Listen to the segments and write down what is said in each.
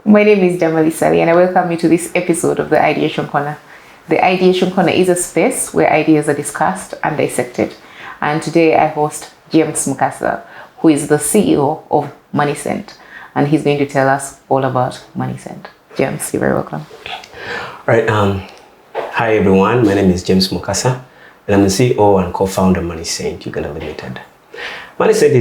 My name is Damali Sally and I welcome you to this episode of the Ideation Corner. The Ideation Corner is a space where ideas are discussed and dissected. And today I host James Mukasa, who is the CEO of MoneySent. And he's going to tell us all about MoneySent. James, you're very welcome. All right. Hi, everyone. My name is James Mukasa, and I'm the CEO and co-founder of MoneySent Uganda Limited. MoneySent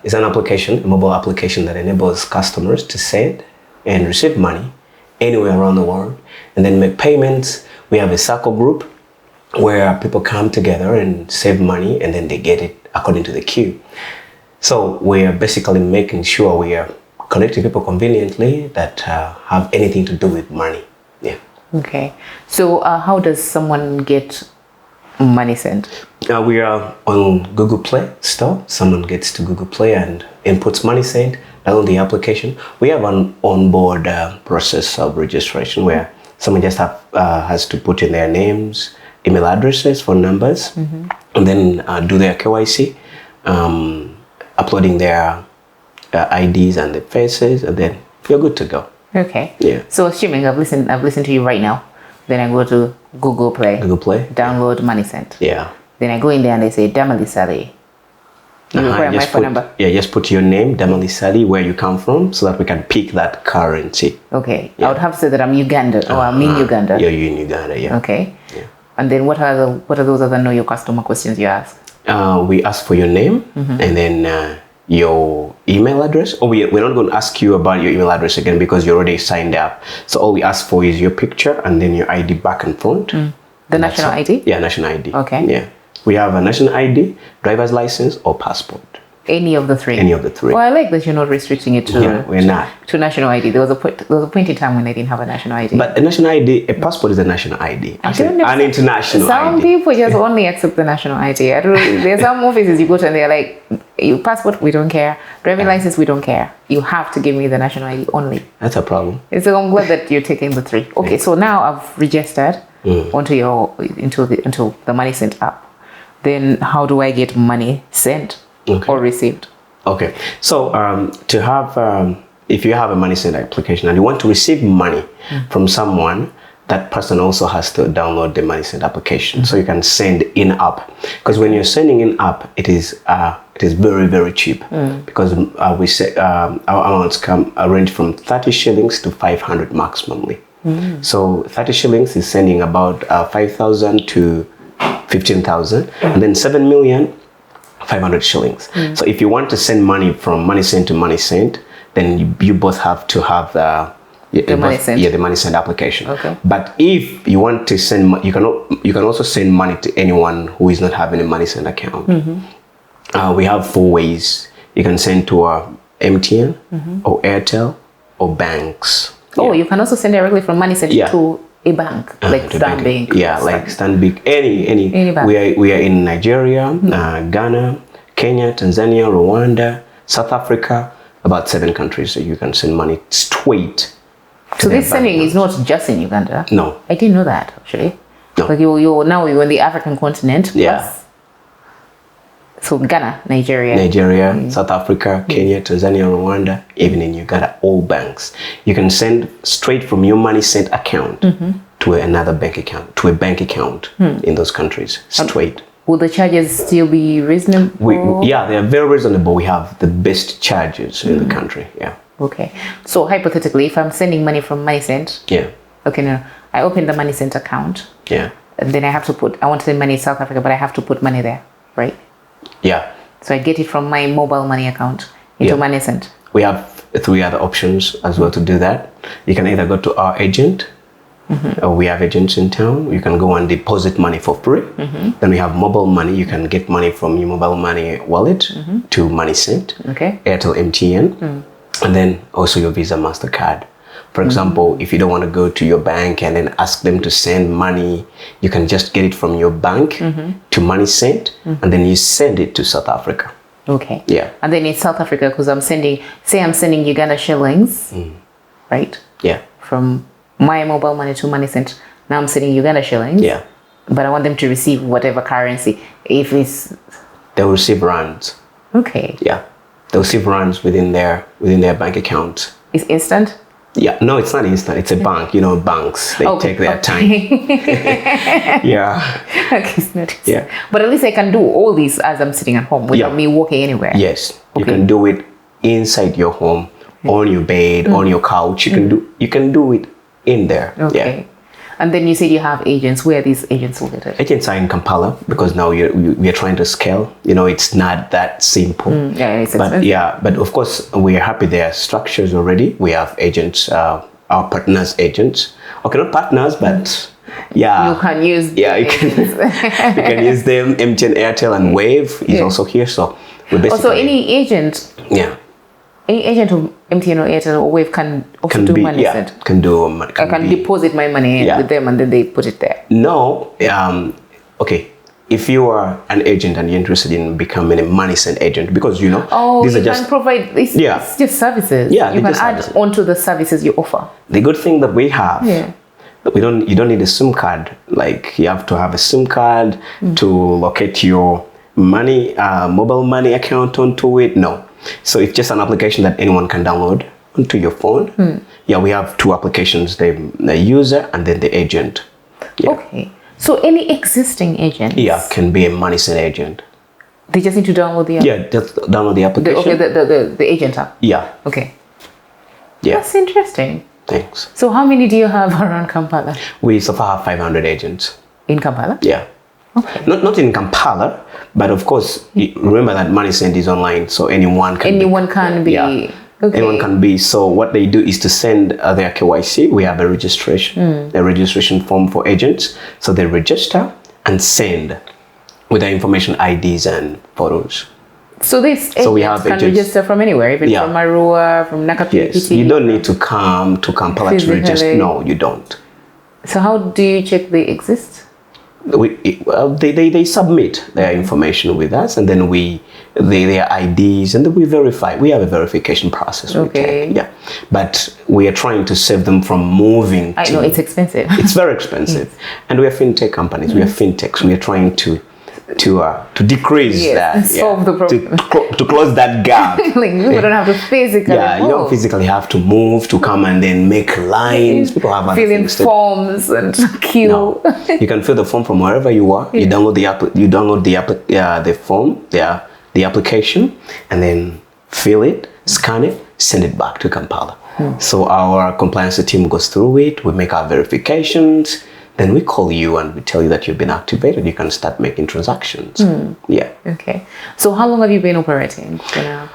is an application, a mobile application that enables customers to send and receive money anywhere around the world and then make payments. We have a circle group where people come together and save money and then they get it according to the queue. So we are basically making sure we are connecting people conveniently that have anything to do with money. Yeah. Okay. So how does someone get MoneySent? We are on Google Play Store. Someone gets to Google Play and inputs MoneySent on the application. We have an onboard process of registration where someone just has to put in their names, email addresses, phone numbers, and then do their KYC, uploading their IDs and the faces, and then you're good to go. Okay. Yeah. So assuming I've listened to you right now, then I go to Google Play. Download MoneySent. Yeah. Then I go in there and they say Damali Sally. You require my phone number. Yeah, just put your name, Damali Sally, where you come from, so that we can pick that currency. Okay. Yeah. I would have to say that I'm Uganda or I'm in Uganda. You're in Uganda, yeah. Okay. Yeah. And then what are those other know your customer questions you ask? We ask for your name and then your email address. Or we're not going to ask you about your email address again because you're already signed up. So all we ask for is your picture and then your ID back and front. The national ID? Yeah, national ID. Okay. Yeah. We have a national ID, driver's license, or passport. Any of the three? Any of the three. Well, I like that you're not restricting it to, we're not. to national ID. There was a point in time when I didn't have a national ID. But a national ID, a passport is a national ID. Actually, an international some ID. People just only accept the national ID. There's some offices you go to and they're like, your passport, we don't care. Driving license, we don't care. You have to give me the national ID only. That's a problem. So I'm glad that you're taking the three. Okay, so now I've registered into the MoneySent app. Then how do I get money sent or received? Okay, so to have, if you have a MoneySent application and you want to receive money from someone, that person also has to download the MoneySent application. So you can send in-app. Because when you're sending in-app, it is very, very cheap. Because we say our amounts range from 30 shillings to 500 maximally. So 30 shillings is sending about 5,000 to 15,000, and then 7,500,000 shillings. So if you want to send money from MoneySent to MoneySent, then you both have to have the MoneySent application. Okay. But if you want to send, you can also send money to anyone who is not having a MoneySent account. We have 4 ways. You can send to MTN or Airtel or banks. Oh, you can also send directly from MoneySent to a bank, like Stanbic. Yeah, like Stanbic, any bank. We are in Nigeria, Ghana, Kenya, Tanzania, Rwanda, South Africa, about 7 countries. So you can send money straight. So this sending is not just in Uganda? No. I didn't know that, actually. No. Like you're in the African continent. Yeah. So Ghana, Nigeria, South Africa, Kenya, Tanzania, Rwanda, even in Uganda, all banks. You can send straight from your MoneySent account to another bank account, in those countries, straight. Will the charges still be reasonable? Yeah, they are very reasonable. We have the best charges in the country, yeah. Okay. So hypothetically, if I'm sending money from MoneySent, I open the MoneySent account. Yeah. And then I want to send money in South Africa, but I have to put money there, right? Yeah. So I get it from my mobile money account into MoneySent. We have 3 other options as well to do that. You can either go to our agent, or we have agents in town. You can go and deposit money for free. Then we have mobile money. You can get money from your mobile money wallet to MoneySent, Airtel, MTN, and then also your Visa, MasterCard. For example, if you don't want to go to your bank and then ask them to send money, you can just get it from your bank to MoneySent, and then you send it to South Africa. Okay. Yeah. And then in South Africa, because I'm sending Uganda shillings, right? Yeah. From my mobile money to MoneySent. Now I'm sending Uganda shillings. Yeah. But I want them to receive whatever currency. If it's... They'll receive rands. Okay. Yeah. They'll receive rands within their bank account. It's instant? Yeah, no, it's not instant. It's a bank. You know, banks, they take their time. Yeah. Okay, it's not instant. Yeah. But at least I can do all these as I'm sitting at home without me walking anywhere. Yes. You can do it inside your home, on your bed, on your couch. You can do it in there. Okay. Yeah. And then you said you have agents. Where are these agents located? Agents are in Kampala because now we are trying to scale. You know, it's not that simple. Yeah, it's expensive. But of course we are happy there are structures already. We have agents, our partners agents. Okay, not partners, but yeah. You can use you can use them. MTN, Airtel, and Wave is also here. So we basically also any agent. Yeah. Any agent of MTN or Airtel or Wave can also do MoneySent. Can do. I can deposit my money with them and then they put it there. No, okay. If you are an agent and you're interested in becoming a MoneySent agent, because you know, these are just provide. It's just services. Yeah, you can add onto the services you offer. The good thing that we have. That you don't need a SIM card. Like you have to have a SIM card to locate your money, mobile money account onto it. No. So it's just an application that anyone can download onto your phone. Yeah, we have two applications, the user and then the agent. Yeah. Okay. So any existing agent? Yeah, can be a MoneySent agent. They just need to download the app? Yeah, just download the application. The agent app? Yeah. Okay. Yeah. That's interesting. Thanks. So how many do you have around Kampala? We so far have 500 agents. In Kampala? Yeah. Okay. Not in Kampala, but of course, remember that MoneySent is online, so anyone can be. Yeah. Okay. Anyone can be. So what they do is to send their KYC. We have a registration form for agents. So they register and send with their information, IDs and photos. So this agents can register from anywhere, even from Marua, from Nakapiti. Yes, you don't need to come to Kampala to register. No, you don't. So how do you check they exist? They submit their information with us, and then their IDs, and then we verify. We have a verification process. Okay. Yeah, but we are trying to save them from moving. I know it's expensive. It's very expensive, and we are fintech companies. We are fintechs. We are trying to decrease that, solve the problem, to close that gap. Like people don't have to physically move. You don't physically have to move to come and then make lines. People have fill in forms and queue. No. You can fill the form from wherever you are. You download the app. You download the form, the application, and then fill it, scan it, send it back to Kampala. So our compliance team goes through it. We make our verifications. Then we call you and we tell you that you've been activated. You can start making transactions. Yeah. Okay. So how long have you been operating for now?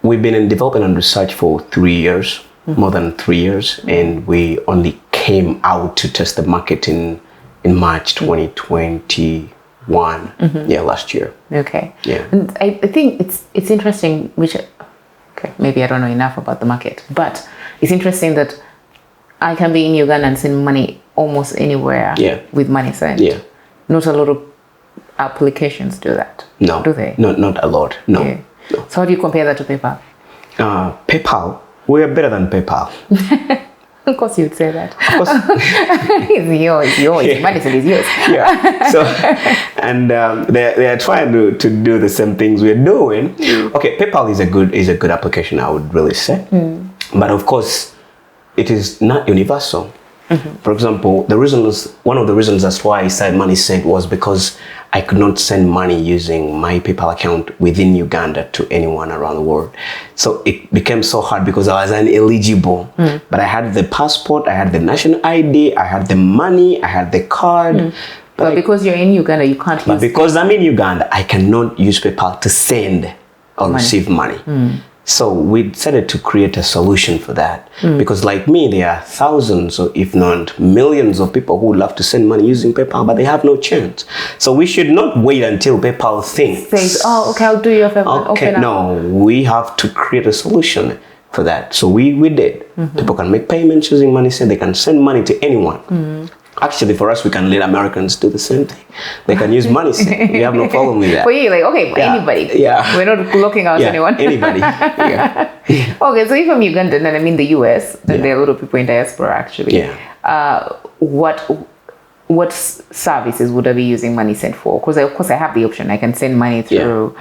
We've been in development and research for 3 years, more than 3 years, and we only came out to test the market in March 2021. Yeah, last year. Okay. Yeah. And I think it's interesting, maybe I don't know enough about the market, but it's interesting that I can be in Uganda and send money almost anywhere with MoneySent. Yeah. Not a lot of applications do that. No. Do they? No, not a lot. No. Yeah. No. So how do you compare that to PayPal? PayPal, we are better than PayPal. Of course you would say that. Of course. It's yours. MoneySent is yours. Yeah. So, and they are trying to do the same things we're doing. Okay, PayPal is a good application, I would really say. But of course, it is not universal. For example, one of the reasons that's why I started MoneySent was because I could not send money using my PayPal account within Uganda to anyone around the world. So it became so hard because I was ineligible. But I had the passport, I had the national ID, I had the money, I had the card. But because you're in Uganda, you can't use But because I'm in Uganda, I cannot use PayPal to send or receive money. So we decided to create a solution for that. Because like me, there are thousands, or if not millions of people who would love to send money using PayPal, but they have no chance. So we should not wait until PayPal thinks, oh, okay, I'll do your favor. Okay, no, we have to create a solution for that. So we did. People can make payments using MoneySent. They can send money to anyone. Actually, for us, we can let Americans do the same thing. They can use MoneySent. We have no problem with that. For you, anybody. Yeah. We're not locking out anyone. Anybody. Yeah. Okay, so if I'm Ugandan and I'm in the US, and there are a lot of people in diaspora actually. Yeah. What services would I be using MoneySent for? Because of course I have the option. I can send money through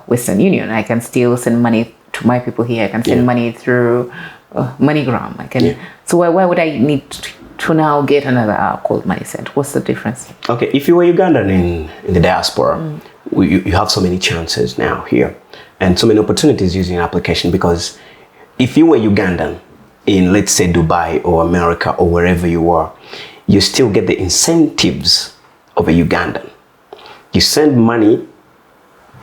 Western Union. I can still send money to my people here. I can send money through MoneyGram. I can. So why would I need to now get another app called MoneySent? What's the difference? Okay, if you were Ugandan in the diaspora, you have so many chances now here and so many opportunities using an application, because if you were Ugandan in, let's say, Dubai or America or wherever you are, you still get the incentives of a Ugandan. You send money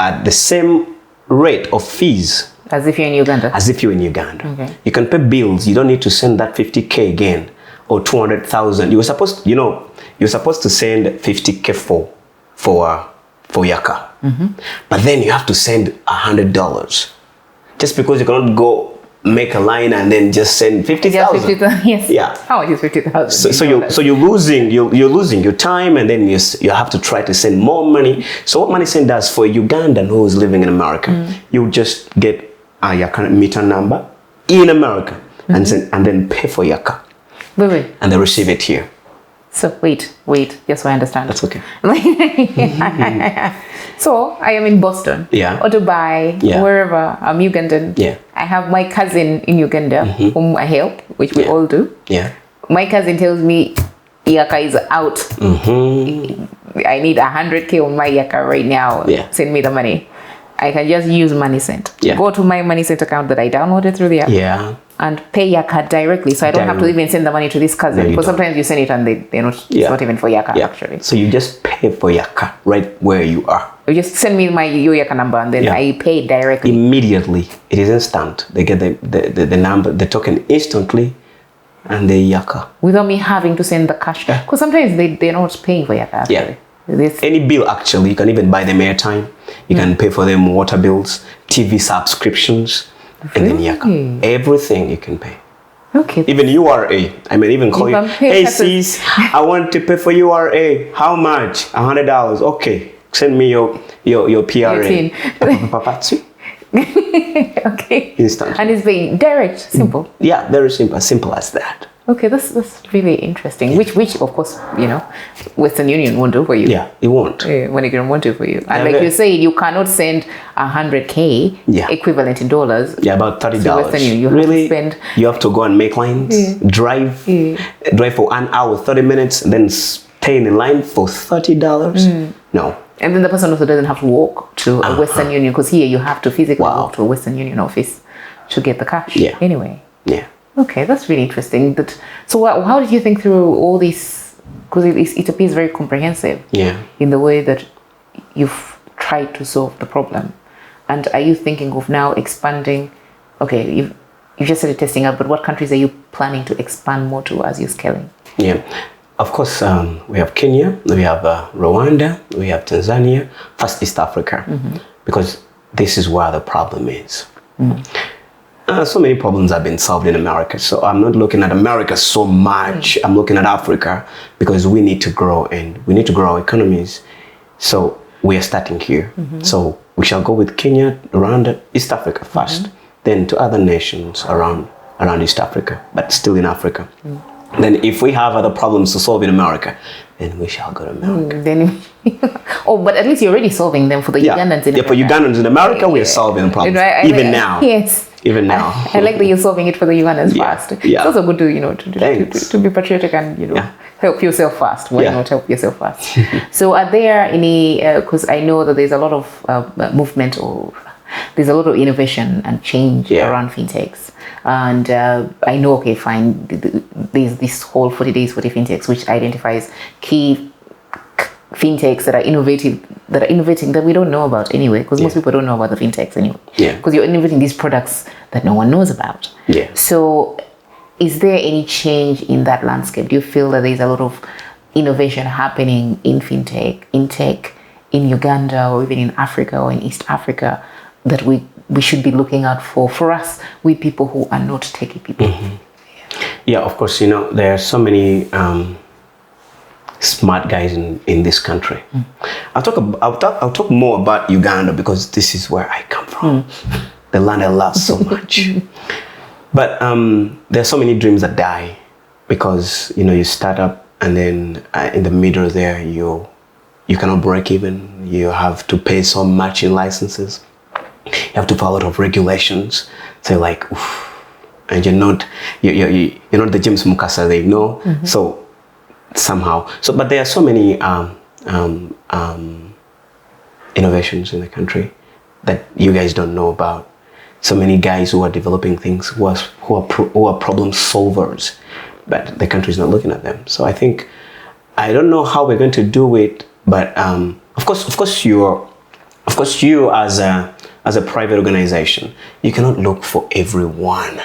at the same rate of fees as if you're in Uganda. As if you're in Uganda. Okay. You can pay bills. You don't need to send that 50K again or 200,000. You're supposed to send 50K for Yaka. But then you have to send $100 just because you cannot go make a line and then just send 50,000. Yes. Yeah. How much is 50,000? So you're losing your time, and then you have to try to send more money. So what MoneySent does for a Ugandan who is living in America, you just get a Yaka meter number in America and then pay for Yaka. Wait. And they receive it here. So wait, just so I understand. That's okay. So I am in Boston, or Dubai, wherever. I'm Ugandan. Yeah. I have my cousin in Uganda whom I help, which we all do. Yeah. My cousin tells me Yaka is out. I need 100K on my Yaka right now. Yeah. Send me the money. I can just use MoneySent. Yeah. Go to my MoneySent account that I downloaded through the app. Yeah. And pay Yaka directly, so I don't have to even send the money to this cousin, because sometimes you send it and they're not. It's not even for Yaka actually. So you just pay for Yaka right where you are. You just send me your Yaka number and then I pay directly. Immediately, it is instant. They get the number, the token instantly, and the Yaka without me having to send the cash. Because sometimes they're not paying for Yaka actually. Any bill actually, you can even buy them airtime. You can pay for them water bills, TV subscriptions. And then Yaka. Everything you can pay. Okay. Even URA. I mean, even call you. Hey, sis, I want to pay for URA. How much? $100. Okay. Send me your PRA. Okay. Instant. And it's very direct, simple. Yeah, very simple. Simple as that. Okay, that's really interesting. Which of course, Western Union won't do for you. Yeah, it won't. MoneyGram won't do for you. And like you said, you cannot send 100K equivalent in dollars. Yeah, about $30. To Western Union. You really? have to spend. You have to go and make lines, drive for 1 hour, 30 minutes, and then stay in line for $30. No. And then the person also doesn't have to walk to a Western Union, because here you have to physically walk to a Western Union office to get the cash. Yeah. Anyway. Yeah. Okay, that's really interesting. So how did you think through all this? Because it appears very comprehensive. Yeah. In the way that you've tried to solve the problem. And are you thinking of now expanding? Okay, you just started testing out, but what countries are you planning to expand more to as you're scaling? Yeah. Of course, we have Kenya, we have Rwanda, we have Tanzania, first East Africa, because this is where the problem is. So many problems have been solved in America, so I'm not looking at America so much. I'm looking at Africa, because we need to grow, and we need to grow our economies. So we are starting here. So we shall go with Kenya, Rwanda, East Africa first, then to other nations around East Africa, but still in Africa. Then if we have other problems to solve in America, then we shall go to America. But at least you're already solving them for the Ugandans in America. For Ugandans in America, we are solving the problems. Even now. Yes. Even now. I like that you're solving it for the Ugandans first. Yeah. It's also good to be patriotic and, help yourself first. Why not help yourself first? So are there any, because I know that there's a lot of movement, or there's a lot of innovation and change around fintechs. And I know, okay, fine, there's this whole 40 days, 40 fintechs, which identifies key fintechs that are innovating that we don't know about anyway, because most people don't know about the fintechs anyway. Because you're innovating these products that no one knows about. So is there any change in that landscape? Do you feel that there's a lot of innovation happening in fintech, in tech, in Uganda, or even in Africa or in East Africa, that we should be looking out for us, we people who are not techie people? Yeah, of course, there are so many smart guys in this country. I'll talk more about Uganda, because this is where I come from, the land I love so much. But there are so many dreams that die, because you start up, and then in the middle there you cannot break even. You have to pay so much in licenses. You have to follow a lot of regulations. So you're like, oof, and you're not the James Mukasa they know. So somehow, but there are so many innovations in the country that you guys don't know about. So many guys who are developing things who are problem solvers, but the country is not looking at them. So I don't know how we're going to do it, but of course you as a private organization, you cannot look for everyone.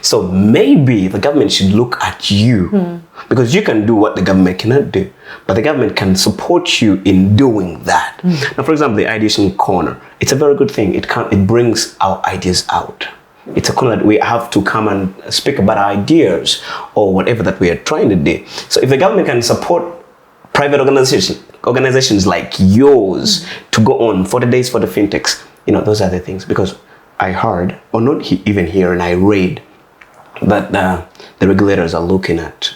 So maybe the government should look at you because you can do what the government cannot do, but the government can support you in doing that. Now, for example, the Ideation Corner, it's a very good thing. It brings our ideas out. It's a corner that we have to come and speak about our ideas or whatever that we are trying to do. So if the government can support private organizations like yours to go on 40 days for the fintechs, those are the things. Because I heard, or not even here, and I read that the regulators are looking at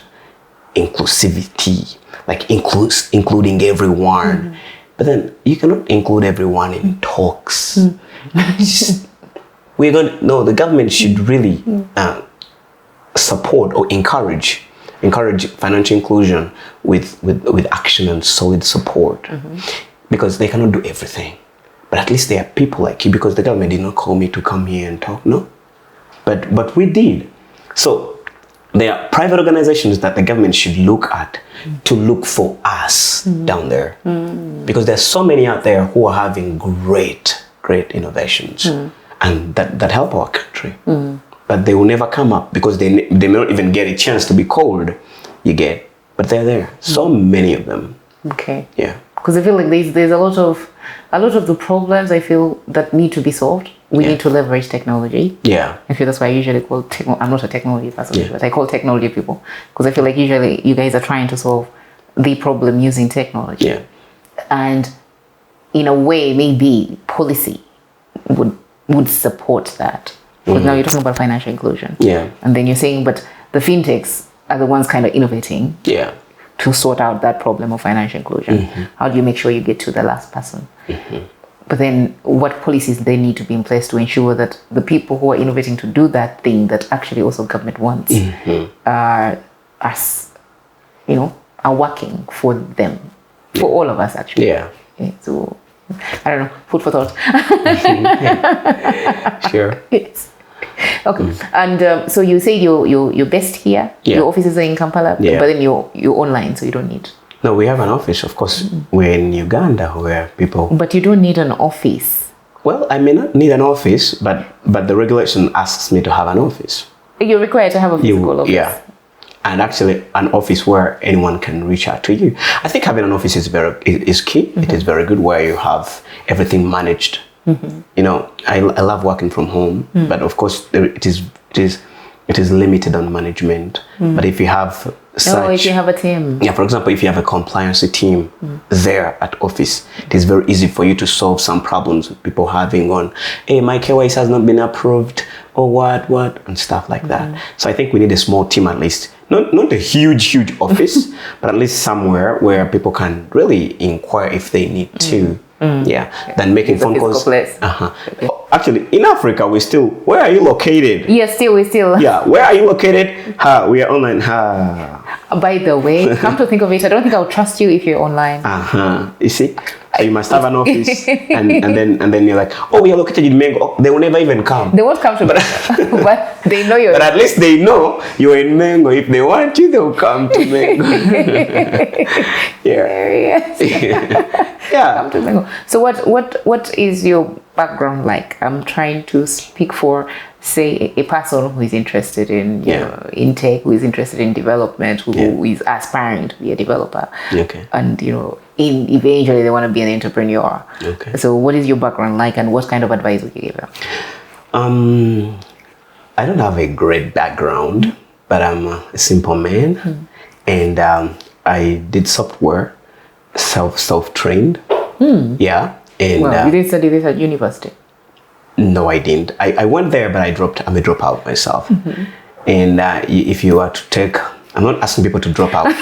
inclusivity, like including everyone. But then you cannot include everyone in talks. The government should really support or encourage financial inclusion with action and solid support, because they cannot do everything. But at least there are people like you, because the government did not call me to come here and talk, no? But we did. So there are private organizations that the government should look at to look for us down there. Because there's so many out there who are having great innovations and that help our country. But they will never come up because they may not even get a chance to be called. But they're there. So many of them. Okay. Yeah. Because I feel like there's a lot of the problems I feel that need to be solved. We need to leverage technology. Yeah. I feel that's why I usually call I'm not a technology person, but I call technology people, because I feel like usually you guys are trying to solve the problem using technology. Yeah. And in a way, maybe policy would support that. Because now you're talking about financial inclusion. Yeah. And then you're saying, but the fintechs are the ones kind of innovating. Yeah. To sort out that problem of financial inclusion. How do you make sure you get to the last person? But then what policies they need to be in place to ensure that the people who are innovating to do that thing that actually also government wants are working for them, for all of us actually. Yeah. So I don't know, food for thought. Sure. Yes. Okay. And so you said you're based here. Yeah. Your offices are in Kampala, but then you're online, so you don't need. No, we have an office, of course. We're in Uganda, where people. But you don't need an office. Well, I may not need an office, but the regulation asks me to have an office. You're required to have a physical office. Yeah, and actually an office where anyone can reach out to you. I think having an office is key. It is very good, where you have everything managed. I love working from home, but of course it is limited on management. But if you have if you have a team. Yeah, for example, if you have a compliance team there at office, it is very easy for you to solve some problems with people having on, hey, my KYC has not been approved, or what, and stuff like that. So I think we need a small team at least. Not a huge office, but at least somewhere where people can really inquire if they need to. Than making phone calls. Actually, in Africa, where are you located? Yes, we still. Yeah, where are you located? We are online. By the way, come to think of it, I don't think I'll trust you if you're online. You see, you must have an office, and then you're like, oh, we are located in Mengo. Oh, they will never even come. They won't come to me, but they know you're. But at least they know you're in Mengo. If they want you, they'll come to Mengo. Yeah. Come to Mengo. So what is your background like? I'm trying to speak for, say, a person who is interested in in tech, who is interested in development, who is aspiring to be a developer. Okay. And eventually they want to be an entrepreneur. Okay. So what is your background like, and what kind of advice would you give them? I don't have a great background, but I'm a simple man, and I did software, self-trained. Yeah. And you didn't study this at university? No, I didn't. I went there, but I'm a dropout myself. And if you are to take, I'm not asking people to drop out, but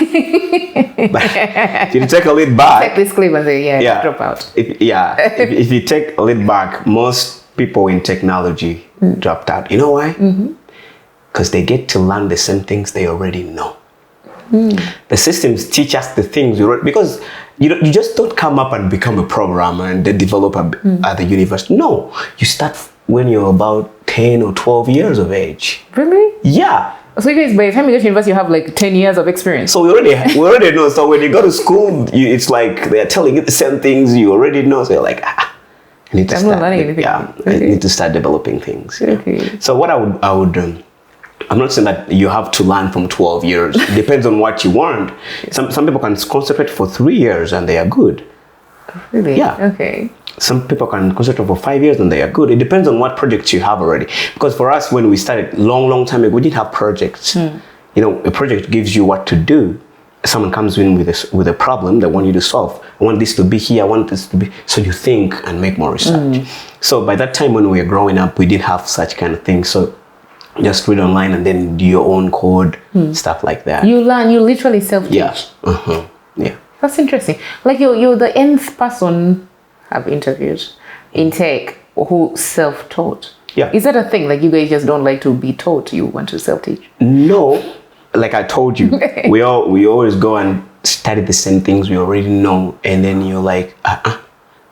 if you take a lead back. Take this clip and say, drop out. If you take a lead back, most people in technology dropped out. You know why? because they get to learn the same things they already know. The systems teach us the things because you just don't come up and become a programmer and the developer at the university. No, you start when you're about 10 or 12 years of age. Really? Yeah. So you guys, by the time you get to university, you have like 10 years of experience. So we already know. So when you go to school, it's like they're telling you the same things you already know. So you're like, I need to start. I need to start developing things. Okay. So what I would I'm not saying that you have to learn from 12 years. It depends on what you want. Some people can concentrate for 3 years and they are good. Really? Yeah. Okay. Some people can concentrate for 5 years and they are good. It depends on what projects you have already. Because for us, when we started long time ago, we didn't have projects. You know, a project gives you what to do. Someone comes in with a problem they want you to solve. I want this to be here. I want this to be. So you think and make more research. So by that time when we were growing up, we didn't have such kind of things. So just read online and then do your own code, stuff like that. You learn, you literally self-teach. Yeah. Yeah. That's interesting. Like you're the nth person I've interviewed in tech who self-taught. Yeah. Is that a thing? Like you guys just don't like to be taught, you want to self-teach? No. Like I told you, we always go and study the same things we already know, and then you're like,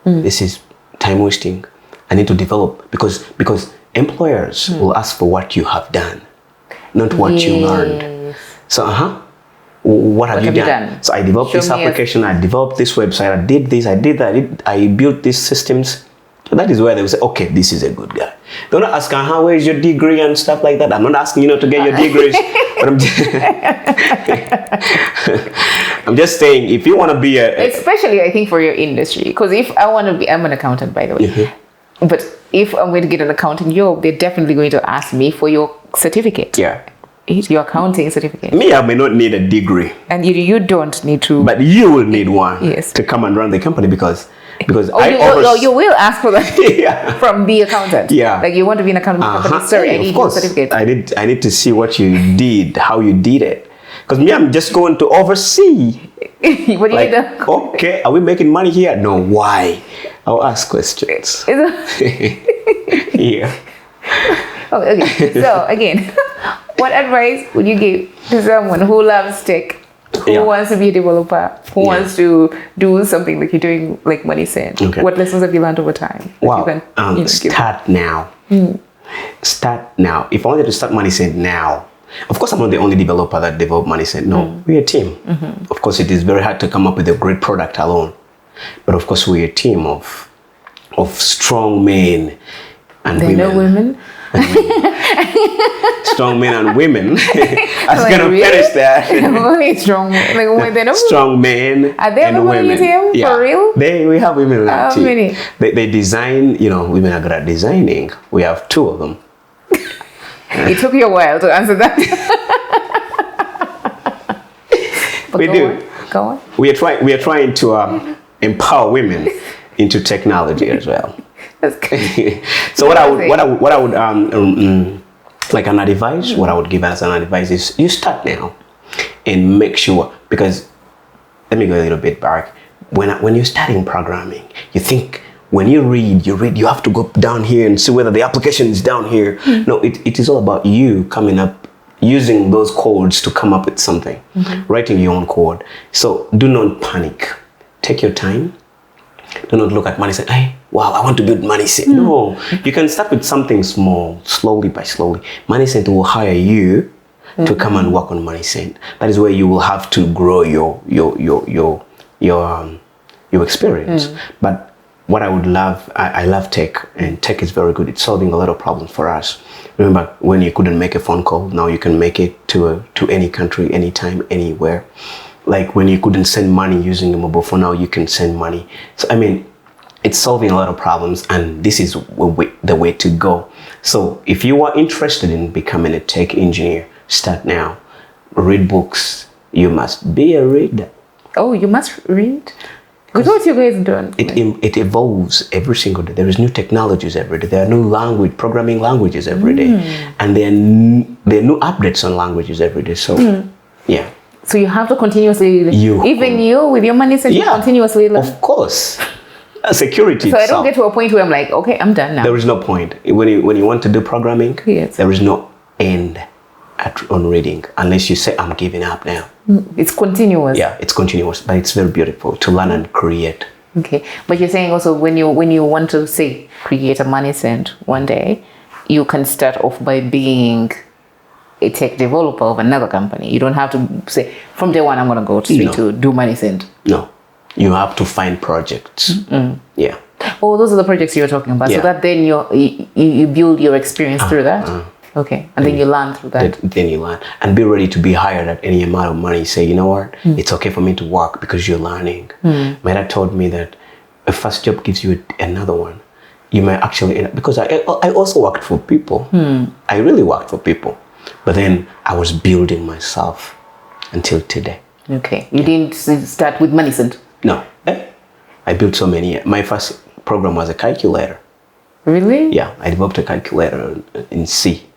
this is time wasting. I need to develop because employers will ask for what you have done, not what you learned. So, what have you done? So I developed this application, I developed this website, I did this, I did that, I built these systems. So that is where they will say, okay, this is a good guy. They're not asking, where is your degree and stuff like that. I'm not asking you to get your degrees, but I'm just saying, if you want to be especially I think for your industry, because if I want to be, I'm an accountant, by the way. But if I'm going to get an accounting job, they're definitely going to ask me for your certificate. Yeah. Your accounting certificate. Me, I may not need a degree. And you don't need to. But you will need one. Yes. To come and run the company because you will ask for that from the accountant. Yeah. Like you want to be an accountant company. Sorry, I need your certificate. I need to see what you did, how you did it. Because me, I'm just going to oversee. What do you need? Okay, are we making money here? No, why? I'll ask questions. Yeah. Okay. So again, what advice would you give to someone who loves tech, who wants to be a developer, who wants to do something like you're doing, like MoneySent? Okay. What lessons have you learned over time? Wow. Start now. Start now. If I wanted to start MoneySent now, of course, I'm not the only developer that developed MoneySent. No, we're a team. Of course, it is very hard to come up with a great product alone. But of course, we're a team of strong men and women. There are no women? Strong men and women. I was going to finish that. Only strong men. Like, they're not strong men are there and women. Team? Yeah. For real? We have women in our team. Many? They design, women are good at designing. We have 2 of them. It took you a while to answer that. We do. Go on. We are trying to empower women into technology as well. That's good. So what I would like an advice, what I would give as an advice is you start now and make sure, because let me go a little bit back. When you're starting programming, you think when you read, you have to go down here and see whether the application is down here. No, it is all about you coming up, using those codes to come up with something, writing your own code. So do not panic. Take your time. Do not look at MoneySent. Hey, wow, I want to build MoneySent. No, you can start with something small, slowly by slowly. MoneySent will hire you to come and work on MoneySent. That is where you will have to grow your experience. But what I would love, I love tech, and tech is very good. It's solving a lot of problems for us. Remember when you couldn't make a phone call, now you can make it to any country, anytime, anywhere. Like when you couldn't send money using a mobile phone, now you can send money. So I mean, it's solving a lot of problems, and this is the way to go. So if you are interested in becoming a tech engineer, start now. Read books. You must be a reader. Oh, you must read? Because what you guys doing? It evolves every single day. There is new technologies every day. There are new programming languages every day. And there are new updates on languages every day. So, yeah. So you have to continuously, even you with your MoneySent, you continuously learn. Of course. Security. So I don't get to a point where I'm like, okay, I'm done now. There is no point. When you want to do programming, there is no end. on reading unless you say, I'm giving up now. It's continuous. Yeah, it's continuous, but it's very beautiful to learn and create. Okay, but you're saying also when you want to say create a MoneySent one day, you can start off by being a tech developer of another company. You don't have to say from day one I'm going to go straight to do MoneySent. No, you have to find projects. Yeah. Oh, those are the projects you're talking about. So that then you build your experience through that. Okay, and then you learn through that. Then you learn and be ready to be hired at any amount of money. Say, you know what, it's okay for me to work because you're learning. My dad told me that a first job gives you another one. You might actually end up, because I also worked for people. I really worked for people, but then I was building myself until today. Okay, you didn't start with MoneySent? No, I built so many. My first program was a calculator. Really? Yeah, I developed a calculator in C.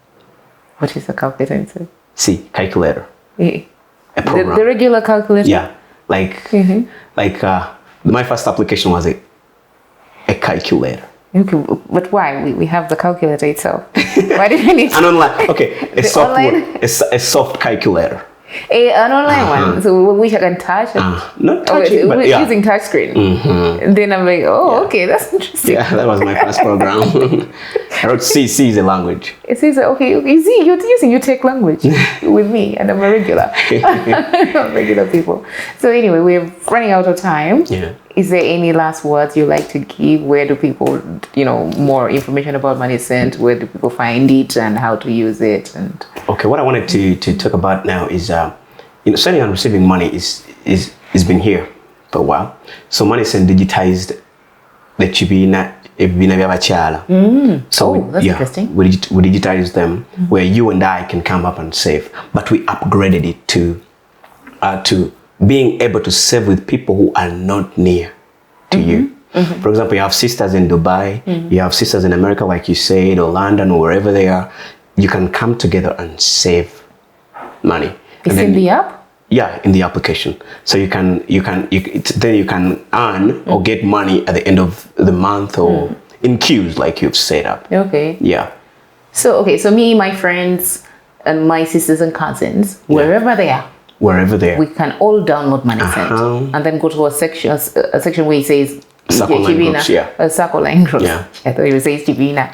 What is a calculator in C? C, calculator. A program. The regular calculator? Yeah, like my first application was a calculator. Okay, but why? We have the calculator itself. Why do you need an online? Okay, a soft calculator. An online one, so which I can touch. Not touching, but using touch screen. Then I'm like, okay, that's interesting. Yeah, that was my first program. I wrote C. C is a language. It says, okay, you see, you're using your tech language with me, and I'm a regular. Regular people. So anyway, we're running out of time. Yeah. Is there any last words you like to give? Where do people, more information about MoneySent? Where do people find it and how to use it? And okay, what I wanted to talk about now is, sending and receiving money is been here for a while. So MoneySent digitized the chibina by'abakyala. So that's interesting. We digitized them where you and I can come up and save, but we upgraded it to being able to save with people who are not near to you. For example, you have sisters in Dubai, you have sisters in America, like you said, or London, or wherever they are. You can come together and save money. It's in the app? Yeah, in the application. So then you can earn or get money at the end of the month or in queues like you've set up. Okay. Yeah. So me, my friends, and my sisters and cousins, wherever they are, we can all download MoneySent and then go to a section where it says Circle line groups, Circle line groups. Yeah. I thought it says Chibina.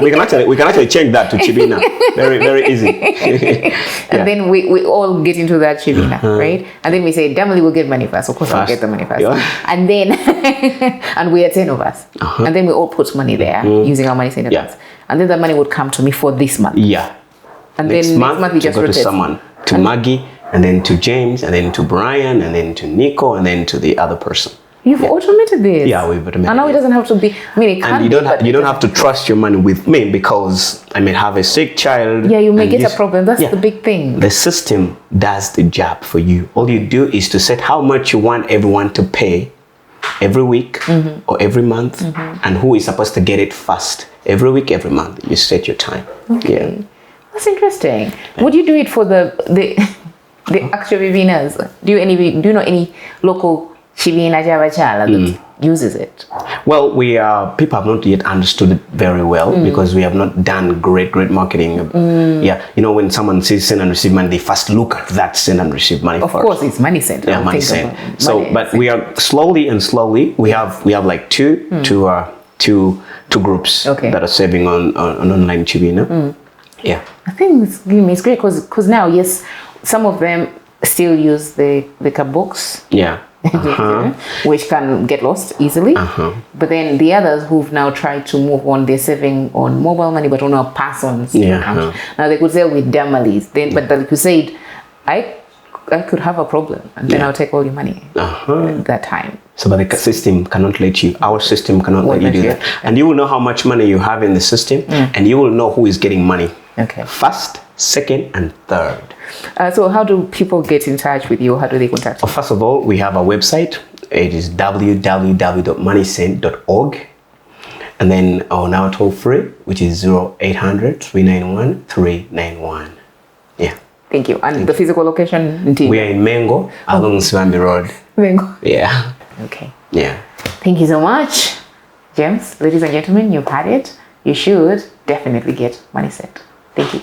We can actually change that to Chibina. Very, very easy. And then we all get into that Chibina, right? And then we say, Damali will get money first. Of course, I'll get the money first. Yeah. And then, and we are 10 of us. And then we all put money there using our MoneySent accounts. And then the money would come to me for this month. Yeah. And next month we just go rotate. To someone, to Maggie, and then to James, and then to Brian, and then to Nico, and then to the other person. You've automated this. Yeah, we've automated. And now it doesn't have to be. It can't. And you don't have to trust your money with me because I may have a sick child. Yeah, you may get a problem. That's the big thing. The system does the job for you. All you do is to set how much you want everyone to pay every week or every month, and who is supposed to get it first. Every week, every month, you set your time. Okay, that's interesting. Would you do it for the actual winners? Do you know any local Chibina Javachala that uses it? Well, people have not yet understood it very well because we have not done great marketing. Yeah, when someone says send and receive money, they first look at that send and receive money. Of course, it's MoneySent. Yeah, MoneySent. So, but we are slowly. We have like two groups that are saving on online Chibina. Yeah, I think it's great because now, yes, some of them still use the card books. Yeah. Which can get lost easily. But then the others who've now tried to move on, they're saving on mobile money but on a person's account. Now they could sell with Damalis, but like you said, I could have a problem and then I'll take all your money at that time. So but the system cannot let you, our system cannot let you do that. And you will know how much money you have in the system and you will know who is getting money. First, second, and third. So how do people get in touch with you? How do they contact you? First of all, we have a website. It is www.moneysent.org. And then our toll free, which is 0800 391 391. Yeah. Thank you. And the physical location? We are in Mengo, along Swambi Road. Mengo. Yeah. Okay. Yeah. Thank you so much, James. Ladies and gentlemen, you've had it. You should definitely get MoneySent. Thank you.